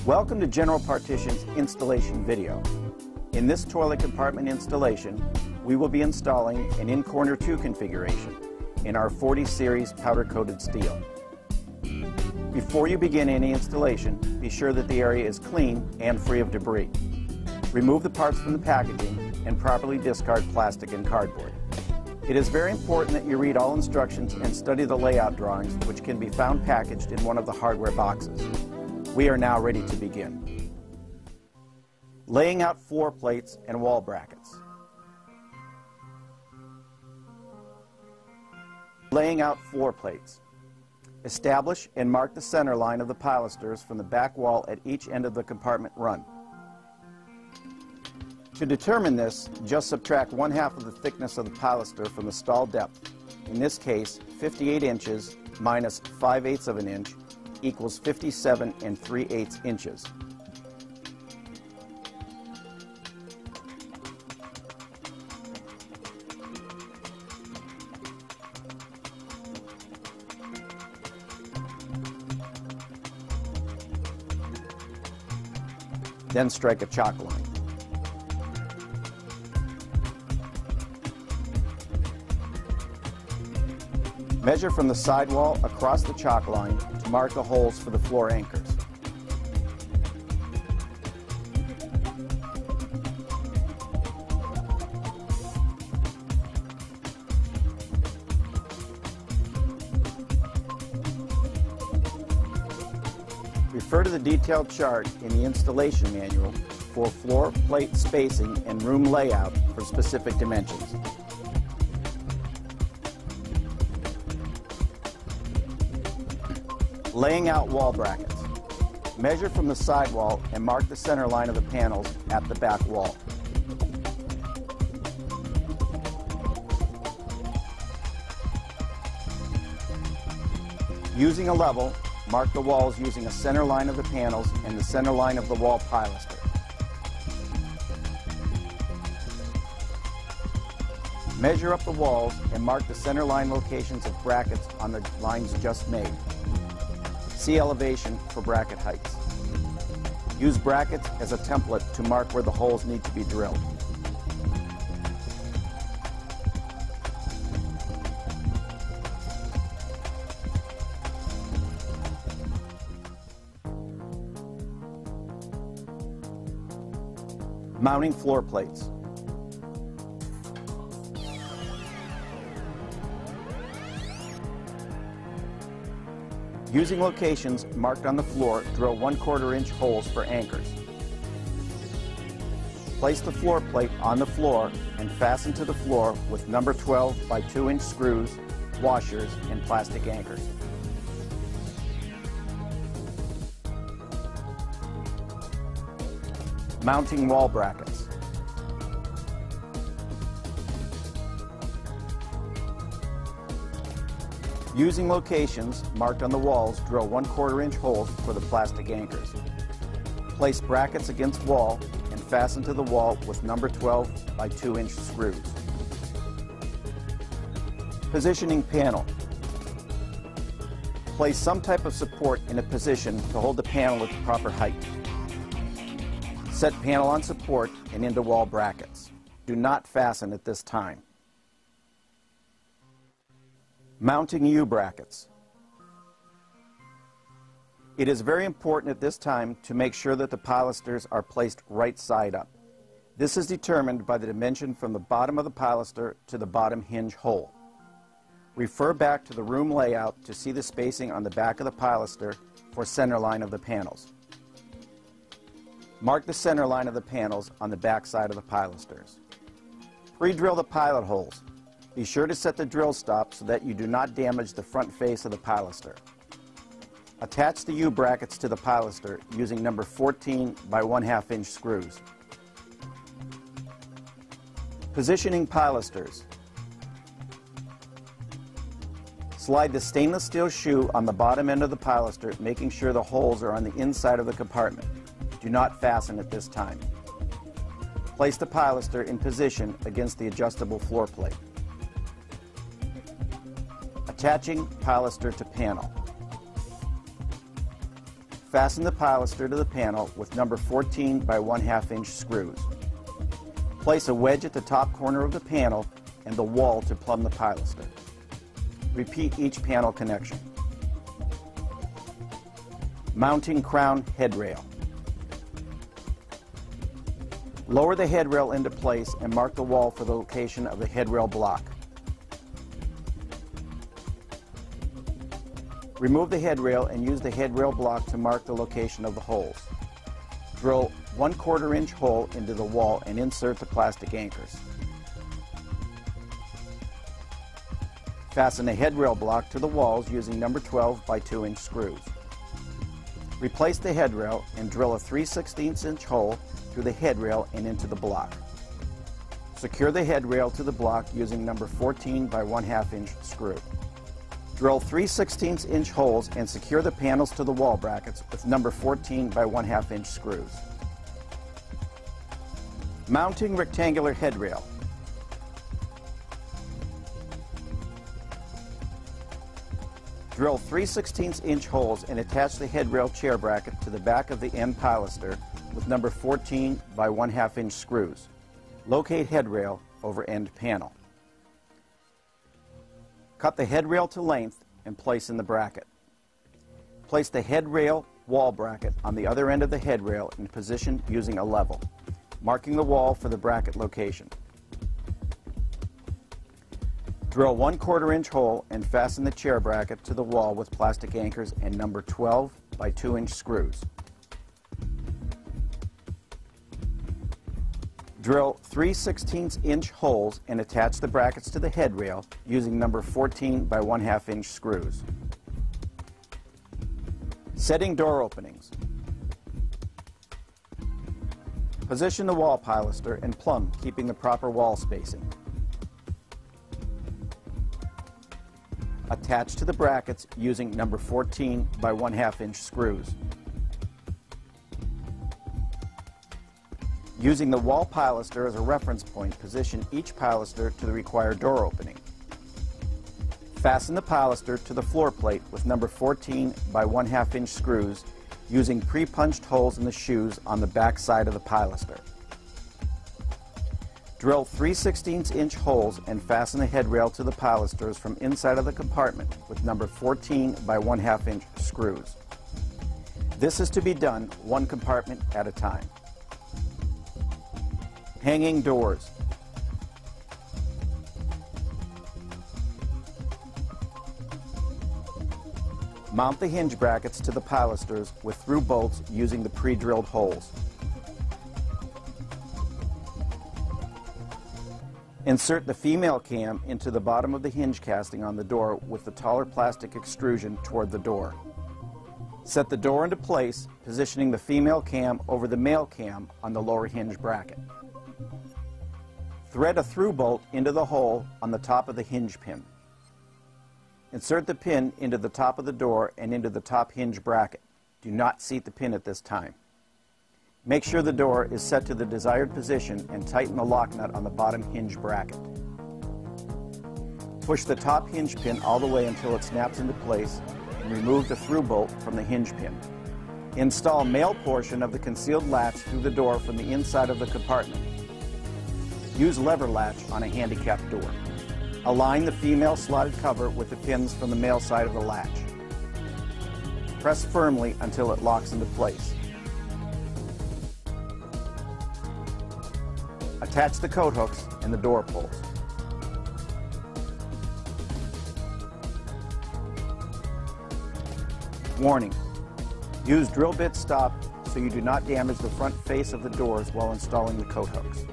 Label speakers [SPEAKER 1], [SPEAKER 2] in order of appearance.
[SPEAKER 1] Welcome to General Partition's installation video. In this toilet compartment installation, we will be installing an in-corner 2 configuration in our 40 series powder-coated steel. Before you begin any installation, be sure that the area is clean and free of debris. Remove the parts from the packaging and properly discard plastic and cardboard. It is very important that you read all instructions and study the layout drawings, which can be found packaged in one of the hardware boxes. We are now ready to begin. Laying out floor plates and wall brackets. Laying out floor plates. Establish and mark the center line of the pilasters from the back wall at each end of the compartment run. To determine this, just subtract 1/2 of the thickness of the pilaster from the stall depth. In this case, 58 inches minus 5/8 of an inch equals 57 3/8 inches. Then strike a chalk line. Measure from the sidewall across the chalk line to mark the holes for the floor anchors. Refer to the detailed chart in the installation manual for floor plate spacing and room layout for specific dimensions. Laying out wall brackets. Measure from the sidewall and mark the center line of the panels at the back wall. Using a level, mark the walls using a center line of the panels and the center line of the wall pilaster. Measure up the walls and mark the center line locations of brackets on the lines just made. See elevation for bracket heights. Use brackets as a template to mark where the holes need to be drilled. Mounting floor plates. Using locations marked on the floor, drill 1/4 inch holes for anchors. Place the floor plate on the floor and fasten to the floor with number 12 by 2 inch screws, washers, and plastic anchors. Mounting wall brackets. Using locations marked on the walls, drill 1/4 inch holes for the plastic anchors. Place brackets against wall and fasten to the wall with number 12 by 2 inch screws. Positioning panel. Place some type of support in a position to hold the panel at the proper height. Set panel on support and into wall brackets. Do not fasten at this time. Mounting U-brackets. It is very important at this time to make sure that the pilasters are placed right side up. This is determined by the dimension from the bottom of the pilaster to the bottom hinge hole. Refer back to the room layout to see the spacing on the back of the pilaster for center line of the panels. Mark the center line of the panels on the back side of the pilasters. Pre-drill the pilot holes. Be sure to set the drill stop so that you do not damage the front face of the pilaster. Attach the U-brackets to the pilaster using number 14 by 1/2 inch screws. Positioning pilasters. Slide the stainless steel shoe on the bottom end of the pilaster, making sure the holes are on the inside of the compartment. Do not fasten at this time. Place the pilaster in position against the adjustable floor plate. Attaching pilaster to panel. Fasten the pilaster to the panel with number 14 by 1/2 inch screws. Place a wedge at the top corner of the panel and the wall to plumb the pilaster. Repeat each panel connection. Mounting crown headrail. Lower the headrail into place and mark the wall for the location of the headrail block. Remove the headrail and use the headrail block to mark the location of the holes. Drill 1/4 inch hole into the wall and insert the plastic anchors. Fasten a headrail block to the walls using number 12 by 2 inch screws. Replace the headrail and drill a 3/16 inch hole through the headrail and into the block. Secure the headrail to the block using number 14 by 1/2 inch screw. Drill 3/16 inch holes and secure the panels to the wall brackets with number 14 by 1/2 inch screws. Mounting rectangular headrail. Drill 3/16 inch holes and attach the headrail chair bracket to the back of the end pilaster with number 14 by 1/2 inch screws. Locate headrail over end panel. Cut the headrail to length and place in the bracket. Place the headrail wall bracket on the other end of the headrail in position using a level, marking the wall for the bracket location. Drill 1/4 inch hole and fasten the chair bracket to the wall with plastic anchors and number 12 by 2 inch screws. Drill 3/16 inch holes and attach the brackets to the headrail using number 14 by 1/2 inch screws. Setting door openings. Position the wall pilaster and plumb, keeping the proper wall spacing. Attach to the brackets using number 14 by 1/2 inch screws. Using the wall pilaster as a reference point, position each pilaster to the required door opening. Fasten the pilaster to the floor plate with number 14 by 1/2 inch screws using pre-punched holes in the shoes on the back side of the pilaster. Drill 3/16 inch holes and fasten the headrail to the pilasters from inside of the compartment with number 14 by 1/2 inch screws. This is to be done one compartment at a time. Hanging doors. Mount the hinge brackets to the pilasters with through bolts using the pre-drilled holes. Insert the female cam into the bottom of the hinge casting on the door with the taller plastic extrusion toward the door. Set the door into place, positioning the female cam over the male cam on the lower hinge bracket. Thread a through bolt into the hole on the top of the hinge pin. Insert the pin into the top of the door and into the top hinge bracket. Do not seat the pin at this time. Make sure the door is set to the desired position and tighten the lock nut on the bottom hinge bracket. Push the top hinge pin all the way until it snaps into place and remove the through bolt from the hinge pin. Install male portion of the concealed latch through the door from the inside of the compartment. Use lever latch on a handicapped door. Align the female slotted cover with the pins from the male side of the latch. Press firmly until it locks into place. Attach the coat hooks and the door pulls. Warning: use drill bit stop so you do not damage the front face of the doors while installing the coat hooks.